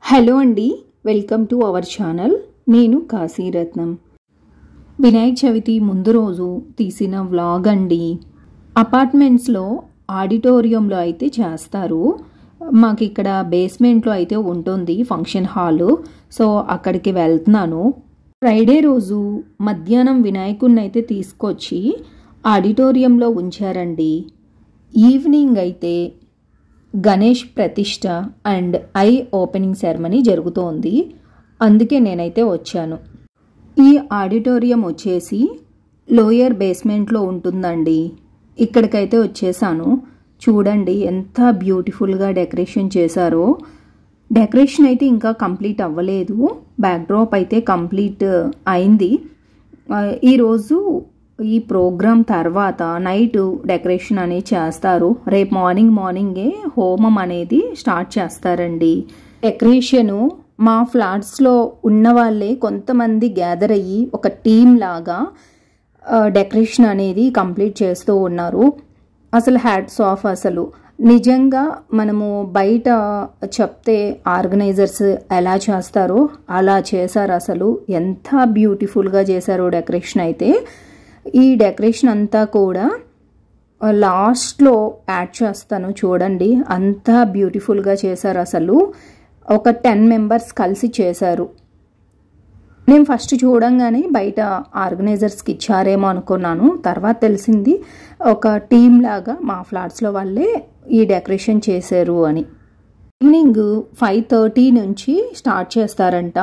Hello అండి, welcome to our channel. నేను కాశీరత్నం. వినాయక చవితి ముందు రోజు తీసిన వ్లాగ్ అండి. అపార్ట్మెంట్స్లో ఆడిటోరియంలో అయితే చేస్తారు. మాకు ఇక్కడ బేస్మెంట్లో అయితే ఉంటుంది ఫంక్షన్ హాలు. సో అక్కడికి వెళ్తున్నాను. ఫ్రైడే రోజు మధ్యాహ్నం వినాయకుడిని అయితే తీసుకొచ్చి ఆడిటోరియంలో ఉంచారండి. ఈవినింగ్ అయితే గణేష్ ప్రతిష్ట అండ్ ఐ ఓపెనింగ్ సెరమనీ జరుగుతోంది. అందుకే నేనైతే వచ్చాను. ఈ ఆడిటోరియం వచ్చేసి లోయర్ బేస్మెంట్లో ఉంటుందండి. ఇక్కడికైతే వచ్చేసాను. చూడండి ఎంత బ్యూటిఫుల్గా డెకరేషన్ చేశారో. డెకరేషన్ అయితే ఇంకా కంప్లీట్ అవ్వలేదు. బ్యాక్డ్రాప్ అయితే కంప్లీట్ అయింది. ఈరోజు ఈ ప్రోగ్రామ్ తర్వాత నైట్ డెకరేషన్ అనేది చేస్తారు. రేపు మార్నింగే హోమం అనేది స్టార్ట్ చేస్తారండి. డెకరేషను మా ఫ్లాట్స్లో ఉన్న వాళ్ళే కొంతమంది గ్యాదర్ అయ్యి ఒక టీమ్ లాగా డెకరేషన్ అనేది కంప్లీట్ చేస్తూ ఉన్నారు. అసలు హ్యాట్స్ ఆఫ్. అసలు నిజంగా మనము బయట చెప్తే ఆర్గనైజర్స్ ఎలా చేస్తారో అలా చేశారు. అసలు ఎంత బ్యూటిఫుల్గా చేశారో డెకరేషన్ అయితే. ఈ డెకరేషన్ అంతా కూడా లాస్ట్లో యాడ్ చేస్తాను చూడండి. అంతా బ్యూటిఫుల్గా చేశారు. అసలు ఒక 10 మెంబర్స్ కలిసి చేశారు. నేను ఫస్ట్ చూడంగానే బయట ఆర్గనైజర్స్కి ఇచ్చారేమో అనుకున్నాను. తర్వాత తెలిసింది ఒక టీమ్ లాగా మా ఫ్లాట్స్లో వాళ్ళే ఈ డెకరేషన్ చేశారు అని. ఈవినింగ్ 5:30 నుంచి స్టార్ట్ చేస్తారంట.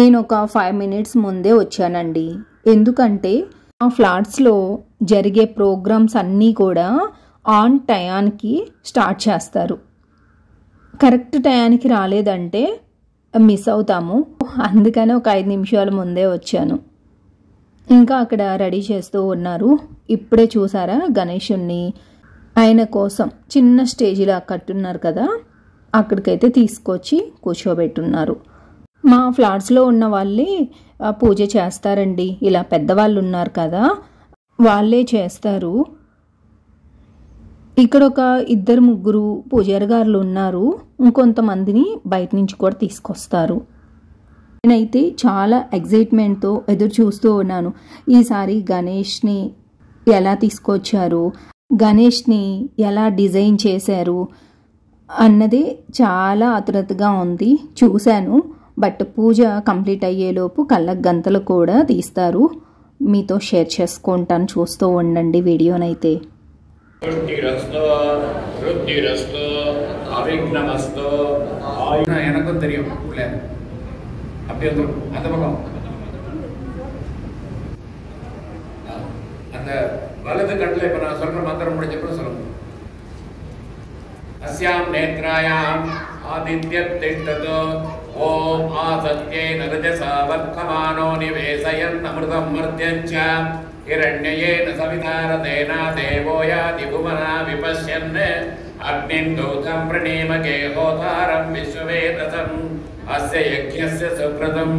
నేను ఒక 5 minutes ముందే వచ్చానండి. ఎందుకంటే మా ఫ్లాట్స్లో జరిగే ప్రోగ్రామ్స్ అన్నీ కూడా ఆన్ టయానికి స్టార్ట్ చేస్తారు. కరెక్ట్ టయానికి రాలేదంటే మిస్ అవుతాము. అందుకని ఒక 5 నిమిషాల ముందే వచ్చాను. ఇంకా అక్కడ రెడీ చేస్తూ ఉన్నారు. ఇప్పుడే చూసారా గణేషుణ్ణి ఆయన కోసం చిన్న స్టేజిలా కట్టున్నారు కదా, అక్కడికైతే తీసుకొచ్చి కూర్చోబెట్టున్నారు. మా ఫ్లాట్స్లో ఉన్న వాళ్ళే పూజ చేస్తారండి. ఇలా పెద్దవాళ్ళు ఉన్నారు కదా, వాళ్ళే చేస్తారు. ఇక్కడ ఒక 2-3 పూజారి గారులు ఉన్నారు. ఇంకొంతమందిని బయట నుంచి కూడా తీసుకొస్తారు. నేనైతే చాలా ఎగ్జైట్మెంట్తో ఎదురు చూస్తూ ఉన్నాను. ఈసారి గణేష్ని ఎలా తీసుకొచ్చారు, గణేష్ని ఎలా డిజైన్ చేశారు అన్నది చాలా ఆతురతగా ఉంది. చూశాను. బట్ పూజ కంప్లీట్ అయ్యేలోపు కళ్ళకు గంతలు కూడా తీస్తారు. మీతో షేర్ చేసుకుంటాను. చూస్తూ ఉండండి వీడియోనైతే. வலது கண்ணில் இப்போ நான் சொல்கிற மந்திரம் முடிஞ்சப்போ சொல்லணும். अस्यां नेत्रायां आदित्यतिष्ठतो ओम आसत्येन रजसा वर्धमानो निवेशयन् अमृतं मर्त्यञ्च हिरण्ययेन सवितारतेन देवो याति भुवना विपश्यन् अग्निं दूतं प्रणीमके होतारं विश्ववेदसम् अस्य यज्ञस्य सुकृतं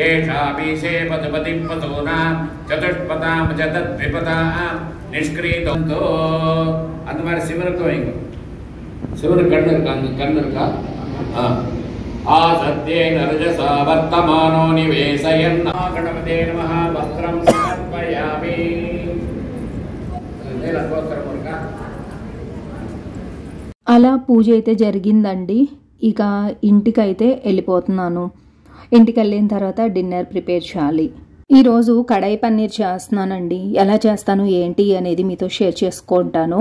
येषामीशे पदपतिं पशूनां चतुष्पदां च तद्विपदां निष्क्रीतो அந்த மாதிரி சிவனுக்கு வைங்க. சிவனு கண்ணு இருக்கா? அங்கே கண்ணு இருக்கா? ஆசத்யேன ரஜசா வர்த்தமானோ நிவேசயன் கணபதே நமஹ வஸ்திரம் సమర్పయామి. నీలగోత్రం இருக்கா? అలా పూజ అయితే జరిగిందండి. ఇక ఇంటికైతే వెళ్ళిపోతున్నాను. ఇంటికి వెళ్ళిన తర్వాత డిన్నర్ ప్రిపేర్ చేయాలి. ఈరోజు కడాయి పన్నీర్ చేస్తున్నానండి. ఎలా చేస్తాను ఏంటి అనేది మీతో షేర్ చేసుకుంటాను.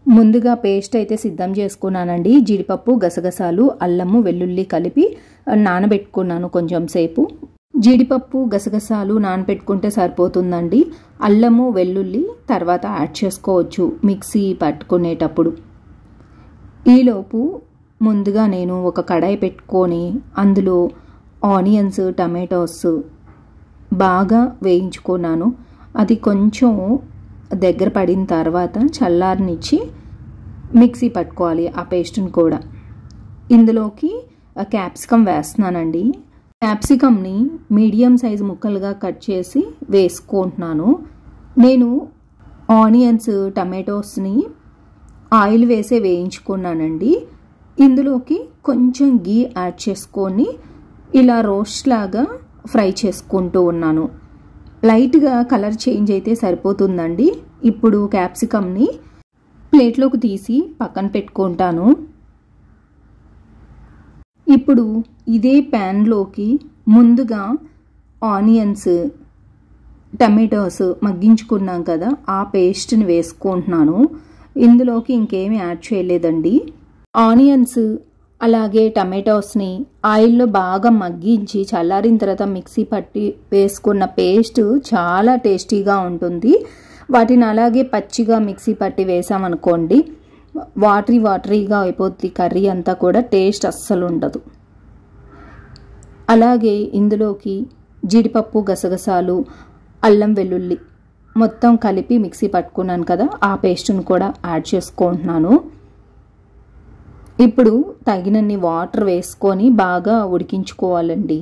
ముందుగా పేస్ట్ అయితే సిద్ధం చేసుకున్నానండి. జీడిపప్పు, గసగసాలు, అల్లము, వెల్లుల్లి కలిపి నానబెట్టుకున్నాను కొంచెం సేపు. జీడిపప్పు, గసగసాలు నానబెట్టుకుంటే సరిపోతుందండి. అల్లము, వెల్లుల్లి తర్వాత యాడ్ చేసుకోవచ్చు మిక్సీ పట్టుకునేటప్పుడు. ఈలోపు ముందుగా నేను ఒక కడాయి పెట్టుకొని అందులో ఆనియన్స్, టమాటోస్ బాగా వేయించుకున్నాను. అది కొంచెం దగ్గర పడిన తర్వాత చల్లారనిచ్చి మిక్సీ పట్టుకోవాలి ఆ పేస్ట్ని కూడా. ఇందులోకి క్యాప్సికమ్ వేస్తున్నానండి. క్యాప్సికమ్ని మీడియం సైజు ముక్కలుగా కట్ చేసి వేసుకుంటున్నాను. నేను ఆనియన్స్, టమాటోస్ని ఆయిల్ వేసే వేయించుకున్నానండి. ఇందులోకి కొంచెం గీ యాడ్ చేసుకొని ఇలా రోస్ట్ లాగా ఫ్రై చేసుకుంటూ ఉన్నాను. లైట్గా కలర్ చేంజ్ అయితే సరిపోతుందండి. ఇప్పుడు క్యాప్సికమ్ని ప్లేట్లోకి తీసి పక్కన పెట్టుకుంటాను. ఇప్పుడు ఇదే ప్యాన్లోకి ముందుగా ఆనియన్స్, టమాటోస్ మగ్గించుకున్నాం కదా, ఆ పేస్ట్ని వేసుకుంటున్నాను. ఇందులోకి ఇంకేమీ యాడ్ చేయలేదండి. ఆనియన్స్ అలాగే టమాటోస్ని ఆయిల్లో బాగా మగ్గించి చల్లారిన తర్వాత మిక్సీ పట్టి వేసుకున్న పేస్ట్ చాలా టేస్టీగా ఉంటుంది. వాటిని అలాగే పచ్చిగా మిక్సీ పట్టి వేసామనుకోండి, వాటరీగా అయిపోద్ది కర్రీ అంతా కూడా, టేస్ట్ అస్సలు ఉండదు. అలాగే ఇందులోకి జీడిపప్పు, గసగసాలు, అల్లం వెల్లుల్లి మొత్తం కలిపి మిక్సీ పట్టుకున్నాను కదా, ఆ పేస్ట్ను కూడా యాడ్ చేసుకుంటున్నాను. ఇప్పుడు తగినన్ని వాటర్ వేసుకొని బాగా ఉడికించుకోవాలండి.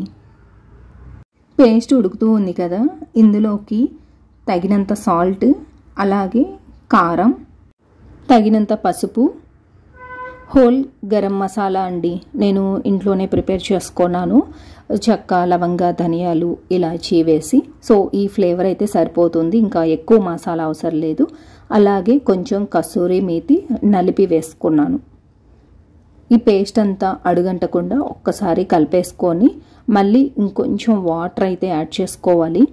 పేస్ట్ ఉడుకుతూ ఉంది కదా, ఇందులోకి తగినంత సాల్ట్, అలాగే కారం, తగినంత పసుపు, హోల్ గరం మసాలా అండి, నేను ఇంట్లోనే ప్రిపేర్ చేసుకున్నాను. చెక్క, లవంగ, ధనియాలు, ఇలాచీ వేసి, సో ఈ ఫ్లేవర్ అయితే సరిపోతుంది, ఇంకా ఎక్కువ మసాలా అవసరం లేదు. అలాగే కొంచెం కసూరి మేతి నలిపి వేసుకున్నాను. ఈ పేస్ట్ అంతా అడుగంటకుండా ఒక్కసారి కలిపేసుకొని మళ్ళీ ఇంకొంచెం వాటర్ అయితే యాడ్ చేసుకోవాలి.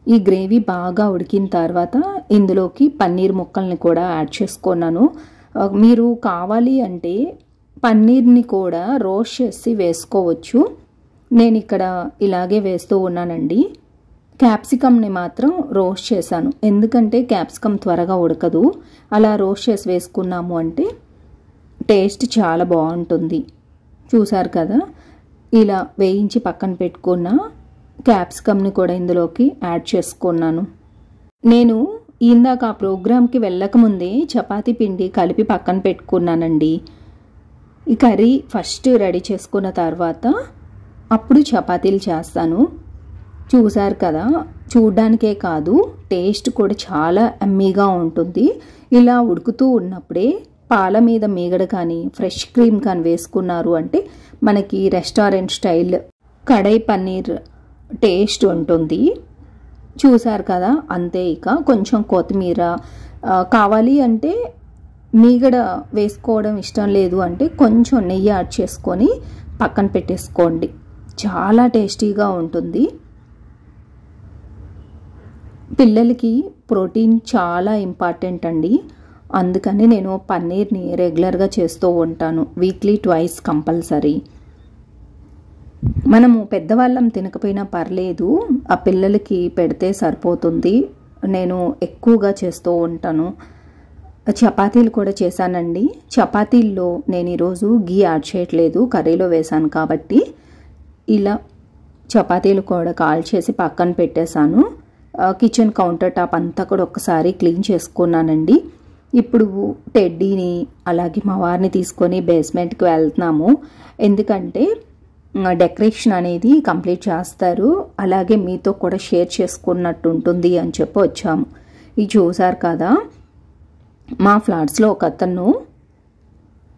ఈ గ్రేవీ బాగా ఉడికిన తర్వాత ఇందులోకి పన్నీర్ ముక్కల్ని కూడా యాడ్ చేసుకున్నాను. మీరు కావాలి అంటే పన్నీర్ని కూడా రోస్ట్ చేసి వేసుకోవచ్చు. నేను ఇక్కడ ఇలాగే వేస్తూ ఉన్నానండి. క్యాప్సికమ్ని మాత్రం రోస్ట్ చేశాను, ఎందుకంటే క్యాప్సికమ్ త్వరగా ఉడకదు. అలా రోస్ట్ చేసి వేసుకున్నాము అంటే టేస్ట్ చాలా బాగుంటుంది. చూసారు కదా, ఇలా వేయించి పక్కన పెట్టుకున్న క్యాప్సికమ్ని కూడా ఇందులోకి యాడ్ చేసుకున్నాను. నేను ఇందాక ఆ ప్రోగ్రామ్కి వెళ్ళకముందే చపాతీ పిండి కలిపి పక్కన పెట్టుకున్నానండి. ఈ కర్రీ ఫస్ట్ రెడీ చేసుకున్న తర్వాత అప్పుడు చపాతీలు చేస్తాను. చూసారు కదా, చూడ్డానికే కాదు టేస్ట్ కూడా చాలా యమ్మీగా ఉంటుంది. ఇలా ఉడుకుతూ ఉన్నప్పుడే పాల మీద మీగడ కానీ ఫ్రెష్ క్రీమ్ కానీ వేసుకున్నారు అంటే మనకి రెస్టారెంట్ స్టైల్ కడాయి పన్నీర్ టేస్ట్ ఉంటుంది. చూసారు కదా, అంతే. ఇక కొంచెం కొత్తిమీర కావాలి అంటే, మీగడ వేసుకోవడం ఇష్టం లేదు అంటే కొంచెం నెయ్యి యాడ్ చేసుకొని పక్కన పెట్టేసుకోండి, చాలా టేస్టీగా ఉంటుంది. పిల్లలకి ప్రోటీన్ చాలా ఇంపార్టెంట్ అండి, అందుకని నేను పన్నీర్ని రెగ్యులర్గా చేస్తూ ఉంటాను, వీక్లీ ట్వైస్ కంపల్సరీ. మనము పెద్దవాళ్ళం తినకపోయినా పర్లేదు, ఆ పిల్లలకి పెడితే సరిపోతుంది. నేను ఎక్కువగా చేస్తూ ఉంటాను. చపాతీలు కూడా చేశానండి. చపాతీల్లో నేను ఈరోజు గీ యాడ్ చేయట్లేదు, కర్రీలో వేశాను కాబట్టి. ఇలా చపాతీలు కూడా కాల్ చేసి పక్కన పెట్టేశాను. కిచెన్ కౌంటర్ టాప్ అంతా కూడా ఒక్కసారి క్లీన్ చేసుకున్నానండి. ఇప్పుడు టెడ్డీని అలాగే మా వారిని తీసుకొని బేస్మెంట్కి వెళ్తున్నాము, ఎందుకంటే డెకరేషన్ అనేది కంప్లీట్ చేస్తారు, అలాగే మీతో కూడా షేర్ చేసుకున్నట్టు ఉంటుంది అని చెప్పి వచ్చాము. ఇది చూసారు కదా, మా ఫ్లాట్స్లో ఒక అతను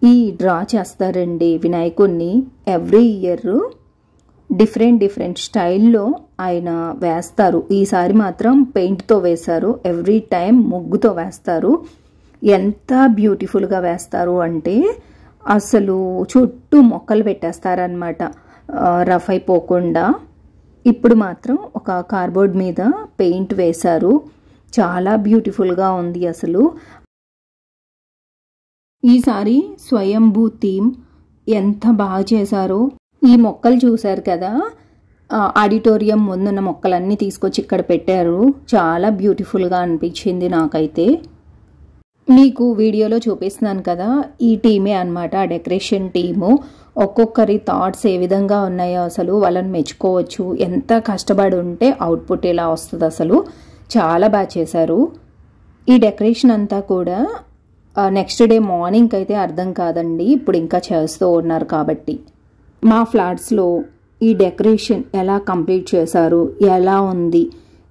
ఈ డ్రా చేస్తారండి వినాయకుడిని. ఎవ్రీ ఇయర్ డిఫరెంట్ స్టైల్లో ఆయన వేస్తారు. ఈసారి మాత్రం పెయింట్తో వేశారు, ఎవ్రీ టైం ముగ్గుతో వేస్తారు. ఎంత బ్యూటిఫుల్గా వేస్తారు అంటే అసలు చుట్టూ మొక్కలు పెట్టేస్తారనమాట, రఫ్ అయిపోకుండా. ఇప్పుడు మాత్రం ఒక కార్డ్బోర్డ్ మీద పెయింట్ వేశారు, చాలా బ్యూటిఫుల్గా ఉంది అసలు. ఈసారి స్వయంభూ థీమ్ ఎంత బాగా చేశారో. ఈ మొక్కలు చూశారు కదా, ఆడిటోరియం ముందున్న మొక్కలన్నీ తీసుకొచ్చి ఇక్కడ పెట్టారు, చాలా బ్యూటిఫుల్గా అనిపించింది నాకైతే. మీకు వీడియోలో చూపిస్తున్నాను కదా, ఈ టీమే అన్నమాట, డెకరేషన్ టీము. ఒక్కొక్కరి థాట్స్ ఏ విధంగా ఉన్నాయో అసలు వాళ్ళని మెచ్చుకోవచ్చు. ఎంత కష్టపడి ఉంటే అవుట్పుట్ ఇలా వస్తుంది, అసలు చాలా బాగా చేశారు. ఈ డెకరేషన్ అంతా కూడా నెక్స్ట్ డే మార్నింగ్ అయితే అర్థం కాదండి, ఇప్పుడు ఇంకా చేస్తూ ఉన్నారు కాబట్టి. మా ఫ్లాట్స్లో ఈ డెకరేషన్ ఎలా కంప్లీట్ చేశారు, ఎలా ఉంది,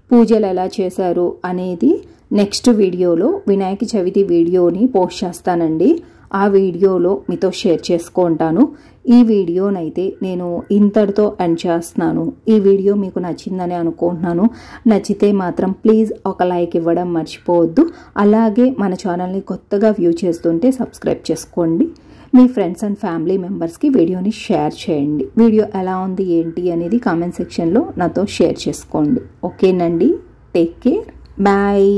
పూజలు ఎలా చేశారు అనేది నెక్స్ట్ వీడియోలో వినాయక చవితి వీడియోని పోస్ట్ చేస్తానండి. ఆ వీడియోలో మీతో షేర్ చేసుకుంటాను. ఈ వీడియోనైతే నేను ఇంతటితో ఎండ్ చేస్తున్నాను. ఈ వీడియో మీకు నచ్చిందని అనుకుంటున్నాను. నచ్చితే మాత్రం ప్లీజ్ ఒక లైక్ ఇవ్వడం మర్చిపోవద్దు. అలాగే మన ఛానల్ని కొత్తగా వ్యూ చేస్తుంటే సబ్స్క్రైబ్ చేసుకోండి. మీ ఫ్రెండ్స్ అండ్ ఫ్యామిలీ మెంబర్స్కి వీడియోని షేర్ చేయండి. వీడియో ఎలా ఉంది ఏంటి అనేది కామెంట్ సెక్షన్లో నాతో షేర్ చేసుకోండి. ఓకేనండి, టేక్ కేర్, బాయ్.